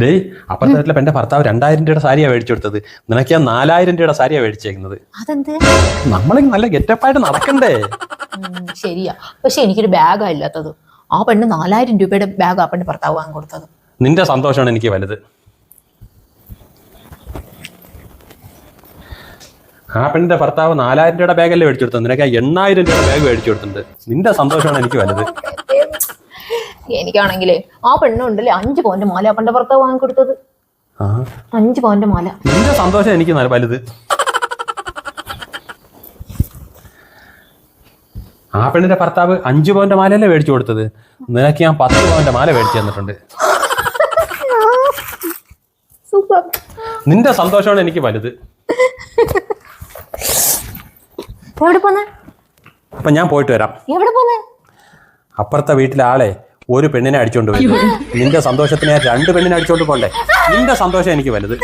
ഡേയ് അപ്പുറത്തെ വീട്ടിലെ എന്റെ ഭർത്താവ് 2000 രൂപയുടെ സാരിയാണ് മേടിച്ചു കൊടുത്തത്. നിനക്ക് ഞാൻ 4000 രൂപയുടെ സാരിയാണ് മേടിച്ചേക്കുന്നത്. അതെന്ത്? നമ്മളിങ്ങനെ നല്ല ഗെറ്റപ്പായിട്ട് നടക്കണ്ടേ? ശരിയാ, പക്ഷെ എനിക്കൊരു ബാഗാ ഇല്ലാത്തത്. ആ പെണ്ണ് 4000 രൂപയുടെ ബാഗ് ആ പെണ്ണ് ഭർത്താവ് വാങ്ങി കൊടുത്തത്. നിന്റെ സന്തോഷമാണ് എനിക്ക് വലുത്. ആ പെണ്ണിന്റെ ഭർത്താവ് 4000 രൂപയുടെ ബാഗല്ലേ മേടിച്ചു കൊടുത്തത്. നിനക്ക് 8000 രൂപയുടെ ബാഗ് മേടിച്ചു കൊടുത്തിട്ടുണ്ട്. നിന്റെ സന്തോഷമാണ് എനിക്ക് വലുത്. എനിക്കാണെങ്കിലേ ആ പെണ്ണുണ്ടല്ലേ 5 പവന്റെ മാല ആ പെണ്ണിന്റെ ഭർത്താവ് വാങ്ങി കൊടുത്തത്. 5 പവന്റെ മാല. നിന്റെ സന്തോഷം എനിക്ക് വലുത്. ആ പെണ്ണിന്റെ ഭർത്താവ് 5 പവന്റെ മാലയല്ലേ മേടിച്ചു കൊടുത്തത്. നിനക്ക് ഞാൻ 10 പവന്റെ മാല മേടിച്ചു തന്നിട്ടുണ്ട്. സൂപ്പർ. നിന്റെ സന്തോഷമാണ് എനിക്ക് വലുത്. എവിടെ പോന്നെ? അപ്പൊ ഞാൻ പോയിട്ട് വരാം. എവിടെ പോന്നെ? അപ്പുറത്തെ വീട്ടിലെ ആളെ ഒരു പെണ്ണിനെ അടിച്ചോണ്ട് പോയി. നിന്റെ സന്തോഷത്തിന് 2 പെണ്ണിനെ അടിച്ചോണ്ട് പോണ്ടേ? നിന്റെ സന്തോഷം എനിക്ക് വലുത്.